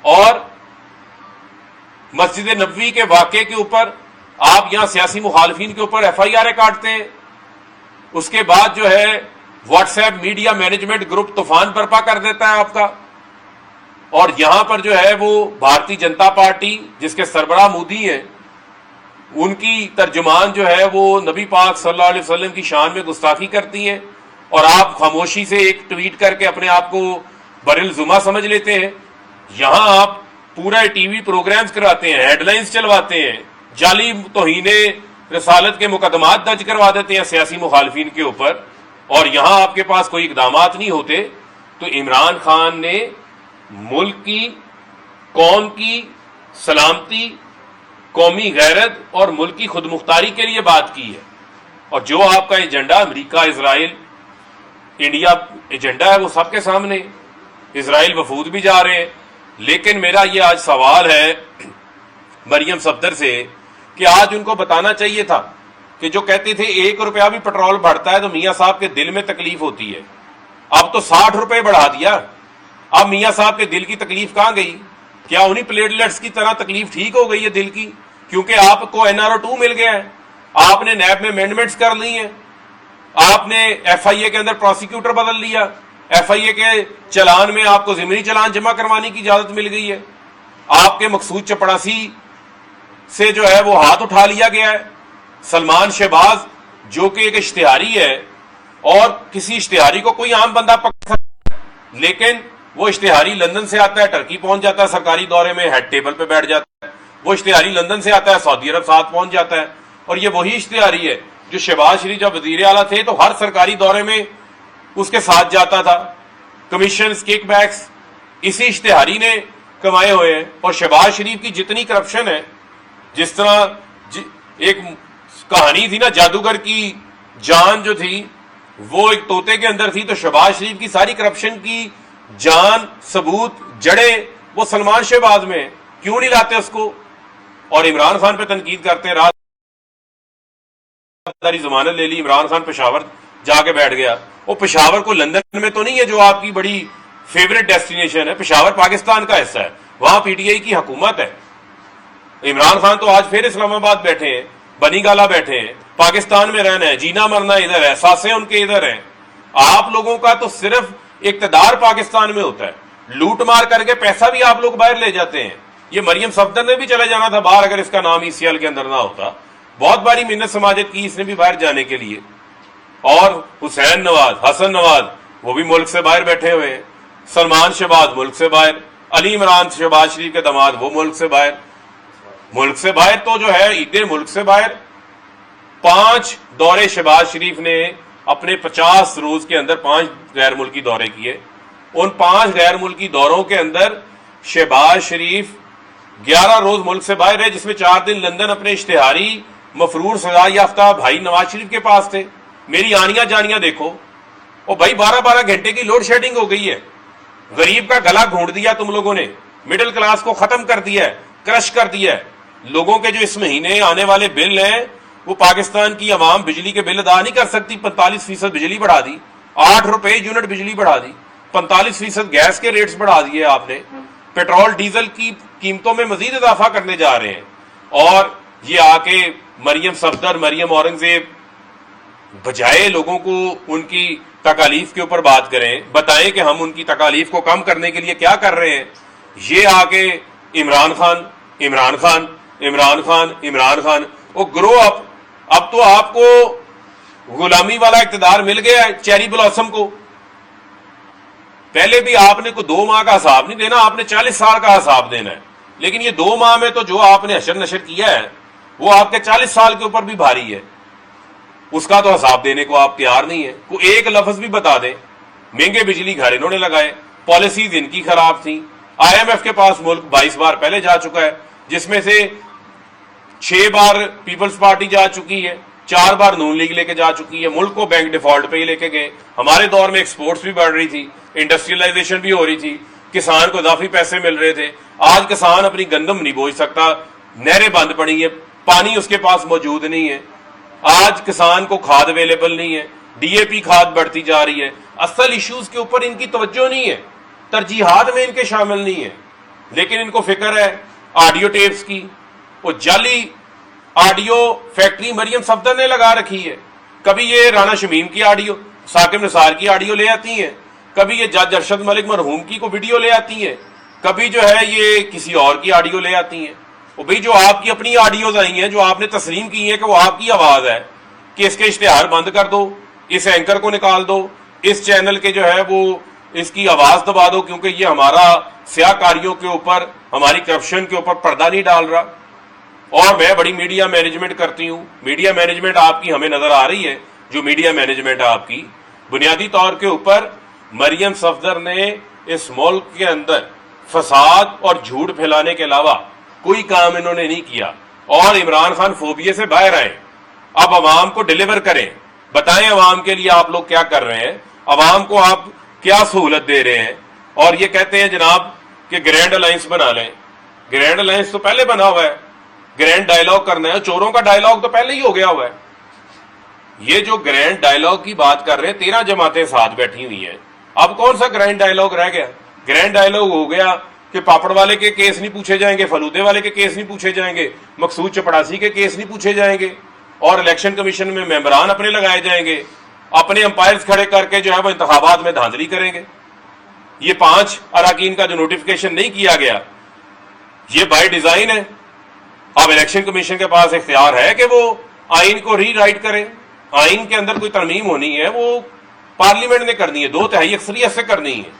اور مسجد نبوی کے واقعے کے اوپر آپ یہاں سیاسی مخالفین کے اوپر ایف آئی آر کاٹتے ہیں. اس کے بعد جو ہے what's app media management group طوفان برپا کر دیتا ہے آپ کا. اور یہاں پر جو ہے وہ بھارتی جنتا پارٹی جس کے سربراہ مودی ہیں، ان کی ترجمان جو ہے وہ نبی پاک صلی اللہ علیہ وسلم کی شان میں گستاخی کرتی ہیں، اور آپ خاموشی سے ایک ٹویٹ کر کے اپنے آپ کو بر الزما سمجھ لیتے ہیں. یہاں آپ پورا ٹی وی پروگرامز کراتے ہیں، ہیڈ لائنز چلواتے ہیں، جعلی توہین رسالت کے مقدمات درج کروا دیتے ہیں سیاسی مخالفین کے اوپر، اور یہاں آپ کے پاس کوئی اقدامات نہیں ہوتے. تو عمران خان نے ملک کی، قوم کی سلامتی، قومی غیرت اور ملک کی خود مختاری کے لیے بات کی ہے. اور جو آپ کا ایجنڈا امریکہ، اسرائیل، انڈیا ایجنڈا ہے وہ سب کے سامنے. اسرائیل وفود بھی جا رہے ہیں. لیکن میرا یہ آج سوال ہے مریم صفدر سے کہ آج ان کو بتانا چاہیے تھا کہ جو کہتے تھے 1 روپیہ بھی پیٹرول بڑھتا ہے تو میاں صاحب کے دل میں تکلیف ہوتی ہے، اب تو 60 روپے بڑھا دیا. اب میاں صاحب کے دل کی تکلیف کہاں گئی؟ کیا انہی پلیٹلیٹس کی طرح تکلیف ٹھیک ہو گئی ہے دل کی؟ کیونکہ آپ کو NRO 2 مل گیا ہے، آپ نے نیب میں امینڈمنٹس کر لی ہیں، آپ نے FIA کے اندر پروسیکیوٹر بدل لیا، FIA کے چلان میں آپ کو ضمنی چلان جمع کروانے کی اجازت مل گئی ہے، آپ کے مقصود چپڑاسی سے جو ہے وہ ہاتھ اٹھا لیا گیا ہے. سلمان شہباز جو کہ ایک اشتہاری ہے، اور کسی اشتہاری کو کوئی عام بندہ پکڑ سکتا ہے، لیکن وہ اشتہاری لندن سے آتا ہے، ٹرکی پہنچ جاتا ہے سرکاری دورے میں، ہیڈ ٹیبل پہ بیٹھ جاتا ہے. وہ اشتہاری لندن سے آتا ہے، سعودی عرب ساتھ پہنچ جاتا ہے. اور یہ وہی اشتہاری ہے جو شہباز شریف جب وزیر اعلیٰ تھے تو ہر سرکاری دورے میں اس کے ساتھ جاتا تھا. کمیشنز، کک بیکس اسی اشتہاری نے کمائے ہوئے ہیں. اور شہباز شریف کی جتنی کرپشن ہے، جس طرح ایک کہانی تھی نا جادوگر کی جان جو تھی وہ ایک طوطے کے اندر تھی، تو شہباز شریف کی ساری کرپشن کی جان، ثبوت، جڑیں وہ سلمان شہباز میں. کیوں نہیں لاتے اس کو؟ اور عمران خان پہ تنقید کرتے ہیں. رات ضمانت لے لی، عمران خان پشاور جا کے بیٹھ گیا. وہ پشاور کو لندن میں تو نہیں ہے جو آپ کی بڑی فیوریٹ ڈیسٹینیشن ہے، پشاور پاکستان کا حصہ ہے، وہاں PTI کی حکومت ہے. عمران خان تو آج پھر اسلام آباد بیٹھے ہیں، بنی گالا بیٹھے ہیں، پاکستان میں رہنا ہے، جینا مرنا ادھر ہے، ساسیں ان کے ادھر ہیں. آپ لوگوں کا تو صرف اقتدار پاکستان میں ہوتا ہے، لوٹ مار کر کے پیسہ بھی آپ لوگ باہر لے جاتے ہیں. یہ مریم صفدر نے بھی چلے جانا تھا باہر اگر اس کا نام ECL کے اندر نہ ہوتا. بہت باری منت سماجت کی اس نے بھی باہر جانے کے لیے. اور حسین نواز، حسن نواز وہ بھی ملک سے باہر بیٹھے ہوئے ہیں. سلمان شہباز ملک سے باہر، علی عمران شہباز شریف کے داماد وہ ملک سے باہر. ملک سے باہر تو جو ہے ادھر ملک سے باہر 5 دورے شہباز شریف نے اپنے 50 روز کے اندر 5 غیر ملکی دورے کیے. ان 5 غیر ملکی دوروں کے اندر شہباز شریف 11 روز ملک سے باہر ہے، جس میں 4 دن لندن اپنے اشتہاری مفرور سزا یافتہ بھائی نواز شریف کے پاس تھے. میری آنیاں جانیاں دیکھو، اور بھائی 12 گھنٹے کی لوڈ شیڈنگ ہو گئی ہے. غریب کا گلا گھونٹ دیا تم لوگوں نے، مڈل کلاس کو ختم کر دیا ہے، کرش کر دیا ہے. لوگوں کے جو اس مہینے آنے والے بل ہیں وہ پاکستان کی عوام بجلی کے بل ادا نہیں کر سکتی. 45% بجلی بڑھا دی، 8 روپے یونٹ بجلی بڑھا دی، 45% گیس کے ریٹس بڑھا دیے آپ نے، پیٹرول ڈیزل کی قیمتوں میں مزید اضافہ کرنے جا رہے ہیں. اور یہ آ کے مریم صفدر، مریم اورنگزیب بجائے لوگوں کو ان کی تکالیف کے اوپر بات کریں، بتائیں کہ ہم ان کی تکالیف کو کم کرنے کے لیے کیا کر رہے ہیں، یہ آ کے عمران خان عمران خان عمران خان عمران خان. وہ گرو اپ. اب تو آپ کو غلامی والا اقتدار مل گیا ہے چیری بلاسم کو. پہلے بھی آپ نے کوئی 2 ماہ کا حساب نہیں دینا، آپ نے 40 سال کا حساب دینا ہے. لیکن یہ 2 ماہ میں تو جو آپ نے حشر نشر کیا ہے وہ آپ کے 40 سال کے اوپر بھی بھاری ہے. اس کا تو حساب دینے کو آپ تیار نہیں ہے. کوئی ایک لفظ بھی بتا دیں. مہنگے بجلی گھر انہوں نے لگائے، پالیسیز ان کی خراب تھیں. IMF کے پاس ملک 22 بار پہلے جا چکا ہے، جس میں سے 6 بار پیپلز پارٹی جا چکی ہے، 4 بار نون لیگ لے کے جا چکی ہے. ملک کو بینک ڈیفالٹ پہ ہی لے کے گئے. ہمارے دور میں ایکسپورٹس بھی بڑھ رہی تھی، انڈسٹریلائزیشن بھی ہو رہی تھی، کسان کو اضافی پیسے مل رہے تھے. آج کسان اپنی گندم نہیں بوجھ سکتا، نہریں بند پڑی ہیں، پانی اس کے پاس موجود نہیں ہے. آج کسان کو کھاد اویلیبل نہیں ہے، DAP کھاد بڑھتی جا رہی ہے. اصل ایشوز کے اوپر ان کی توجہ نہیں ہے، ترجیحات میں ان کے شامل نہیں ہے. لیکن ان کو فکر ہے آڈیو ٹیپس کی. وہ جعلی آڈیو فیکٹری مریم صفدر نے لگا رکھی ہے. کبھی یہ رانا شمیم کی آڈیو، ثاقب نثار کی آڈیو لے آتی ہیں، کبھی یہ جج ارشد ملک مرحوم کی کو ویڈیو لے آتی ہیں، کبھی جو ہے یہ کسی اور کی آڈیو لے آتی ہیں. وہ بھئی جو آپ کی اپنی آڈیوز آئی ہیں، جو آپ نے تسلیم کی ہیں کہ وہ آپ کی آواز ہے، کہ اس کے اشتہار بند کر دو، اس اینکر کو نکال دو، اس چینل کے جو ہے وہ اس کی آواز دبا دو، کیونکہ یہ ہمارا سیاہ کاریوں کے اوپر، ہماری کرپشن کے اوپر پردہ نہیں ڈال رہا. اور میں بڑی میڈیا مینجمنٹ کرتی ہوں. میڈیا مینجمنٹ آپ کی ہمیں نظر آ رہی ہے. جو میڈیا مینجمنٹ آپ کی بنیادی طور کے اوپر مریم صفدر نے اس ملک کے اندر فساد اور جھوٹ پھیلانے کے علاوہ کوئی کام انہوں نے نہیں کیا. اور عمران خان فوبیے سے باہر آئے، اب عوام کو ڈیلیور کریں، بتائیں عوام کے لیے آپ لوگ کیا کر رہے ہیں، عوام کو آپ کیا سہولت دے رہے ہیں. اور یہ کہتے ہیں جناب کہ گرینڈ الائنس بنا لیں. گرینڈ الائنس تو پہلے بنا ہوا ہے. گرینڈ ڈائلاگ کرنا ہے، چوروں کا ڈائلاگ تو پہلے ہی ہو گیا ہوا ہے. یہ جو گرینڈ ڈائلاگ کی بات کر رہے ہیں، 13 جماعتیں ساتھ بیٹھی ہوئی ہیں. اب کون سا گرینڈ ڈائلاگ رہ گیا؟ گرینڈ ڈائلاگ ہو گیا کہ پاپڑ والے کے کیس نہیں پوچھے جائیں گے، فلودے والے کے کیس نہیں پوچھے جائیں گے، مقصود چپڑاسی کے کیس نہیں پوچھے جائیں گے، اور الیکشن کمیشن میں ممبران اپنے لگائے جائیں گے، اپنے امپائرز کھڑے کر کے جو ہے وہ انتخابات میں دھاندلی کریں گے. یہ 5 اراکین کا جو نوٹیفکیشن نہیں کیا گیا، یہ بائی ڈیزائن ہے. اب الیکشن کمیشن کے پاس اختیار ہے کہ وہ آئین کو ری رائٹ کرے. آئین کے اندر کوئی ترمیم ہونی ہے، وہ پارلیمنٹ نے کرنی ہے، 2/3 اکثریت سے کرنی ہے.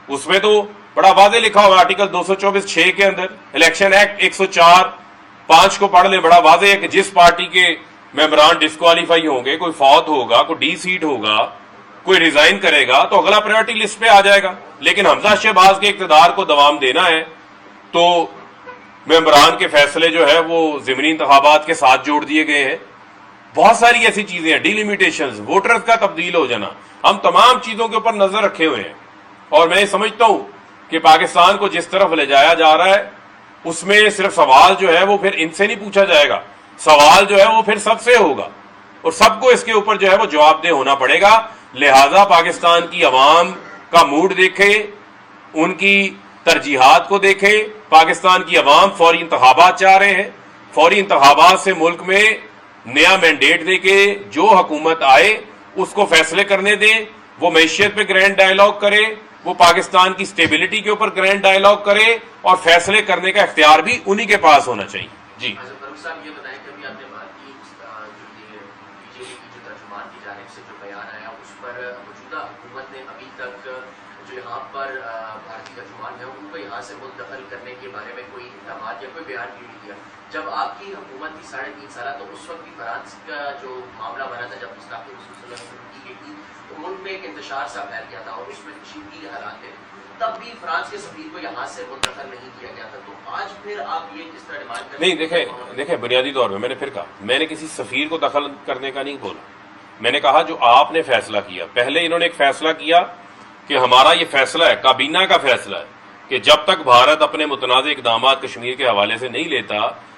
اس میں تو بڑا واضح لکھا ہوا آرٹیکل 224(6) کے اندر، الیکشن ایکٹ 104(5) کو پڑھ لیں، بڑا واضح ہے کہ جس پارٹی کے ممبران ڈسکوالیفائی ہوں گے، کوئی فوت ہوگا، کوئی ڈی سیٹ ہوگا، کوئی ریزائن کرے گا تو اگلا پرائرٹی لسٹ پہ آ جائے گا. لیکن حمزہ شہباز کے اقتدار کو دوام دینا ہے تو ممبران کے فیصلے جو ہے وہ ضمنی انتخابات کے ساتھ جوڑ دیے گئے ہیں. بہت ساری ایسی چیزیں ہیں، ڈیلیمیٹیشنز، ووٹرز کا تبدیل ہو جانا. ہم تمام چیزوں کے اوپر نظر رکھے ہوئے ہیں. اور میں یہ سمجھتا ہوں کہ پاکستان کو جس طرف لے جایا جا رہا ہے، اس میں صرف سوال جو ہے وہ پھر ان سے نہیں پوچھا جائے گا، سوال جو ہے وہ پھر سب سے ہوگا، اور سب کو اس کے اوپر جو ہے وہ جواب دہ ہونا پڑے گا. لہذا پاکستان کی عوام کا موڈ دیکھے، ان کی ترجیحات کو دیکھے. پاکستان کی عوام فوری انتخابات چاہ رہے ہیں. فوری انتخابات سے ملک میں نیا مینڈیٹ دے کے جو حکومت آئے اس کو فیصلے کرنے دیں. وہ معیشت پہ گرینڈ ڈائلاگ کرے، وہ پاکستان کی سٹیبلٹی کے اوپر گرینڈ ڈائلاگ کرے، اور فیصلے کرنے کا اختیار بھی انہی کے پاس ہونا چاہیے. جی صاحب یہ بتائیں، کبھی آپ نے بات کی بی جے پی کی جو ترجمان کی جانب سے جو بیان آیا اس پر موجودہ حکومت نے ابھی تک جو یہاں پر بھارتی ترجمان ہے ان کو یہاں سے منتقل کرنے کے بارے میں کوئی اقدامات یا کوئی بیان کیوں نہیں دیا؟ جب آپ کی حکومت تھی 3.5 سالہ، تو اس وقت بھی فرانس کا جو معاملہ بنا تھا، جب گستاخی رسول شروع کی گئی تھی تو ملک میں ایک انتشار سا پھیل گیا تھا اور اس میں کشیدگی حالات تھے. تب بھی فرانس کے سفیر کو یہاں سے منتقل نہیں کیا گیا تھا. تو آج پھر آپ یہ کس طرح ڈیمانڈ کریں؟ نہیں، دیکھیں بنیادی طور پہ میں نے پھر کہا، میں نے کسی سفیر کو دخل کرنے کا نہیں بولا. میں نے کہا جو آپ نے فیصلہ کیا، پہلے انہوں نے ایک فیصلہ کیا کہ ہمارا یہ فیصلہ ہے، کابینہ کا فیصلہ ہے کہ جب تک بھارت اپنے متنازع اقدامات کشمیر کے حوالے سے نہیں لیتا،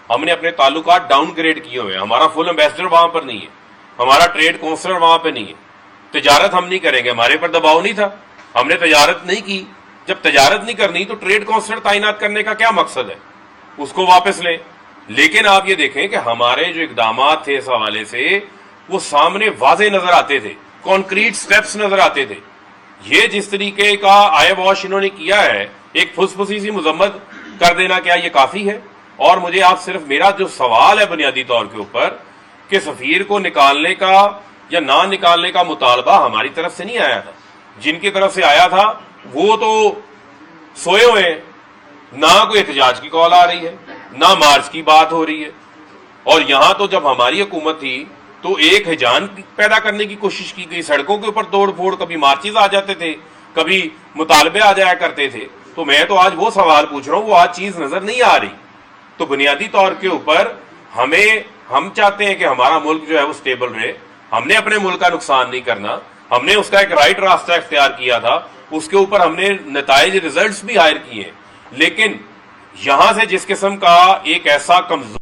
ہم نے اپنے تعلقات ڈاؤن گریڈ کیے ہوئے ہیں. ہمارا فل ایمبیسڈر وہاں پر نہیں ہے، ہمارا ٹریڈ کونسلر وہاں پہ نہیں ہے، تجارت ہم نہیں کریں گے. ہمارے پر دباؤ نہیں تھا، ہم نے تجارت نہیں کی. جب تجارت نہیں کرنی تو ٹریڈ کونسلر تعینات کرنے کا کیا مقصد ہے؟ اس کو واپس لیں. لیکن آپ یہ دیکھیں کہ ہمارے جو اقدامات تھے اس حوالے سے وہ سامنے واضح نظر آتے تھے، کانکریٹ سٹیپس نظر آتے تھے. یہ جس طریقے کا آئی واش انہوں نے کیا ہے، ایک پھسپھسی سی مذمت کر دینا، کیا یہ کافی ہے؟ اور مجھے آپ صرف میرا جو سوال ہے بنیادی طور کے اوپر کہ سفیر کو نکالنے کا یا نہ نکالنے کا مطالبہ ہماری طرف سے نہیں آیا تھا. جن کی طرف سے آیا تھا وہ تو سوئے ہوئے ہیں. نہ کوئی احتجاج کی کال آ رہی ہے، نہ مارچ کی بات ہو رہی ہے. اور یہاں تو جب ہماری حکومت تھی تو ایک ہیجان پیدا کرنے کی کوشش کی گئی، سڑکوں کے اوپر توڑ پھوڑ، کبھی مارچز آ جاتے تھے، کبھی مطالبے آ جایا کرتے تھے. تو میں تو آج وہ سوال پوچھ رہا ہوں، وہ آج چیز نظر نہیں آ رہی. تو بنیادی طور کے اوپر ہم چاہتے ہیں کہ ہمارا ملک جو ہے وہ سٹیبل رہے. ہم نے اپنے ملک کا نقصان نہیں کرنا. ہم نے اس کا ایک رائٹ راستہ اختیار کیا تھا، اس کے اوپر ہم نے نتائج ریزلٹس بھی حاصل کیے. لیکن یہاں سے جس قسم کا ایک ایسا کمزور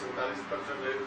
47%,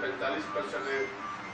45%,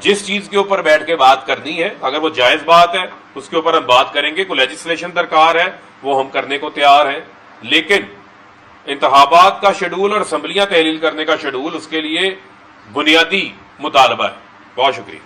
جس چیز کے اوپر بیٹھ کے بات کرنی ہے، اگر وہ جائز بات ہے اس کے اوپر ہم بات کریں گے، کوئی لیجسلیشن درکار ہے وہ ہم کرنے کو تیار ہیں، لیکن انتخابات کا شیڈول اور اسمبلیاں تحلیل کرنے کا شیڈول اس کے لیے بنیادی مطالبہ ہے۔ بہت شکریہ۔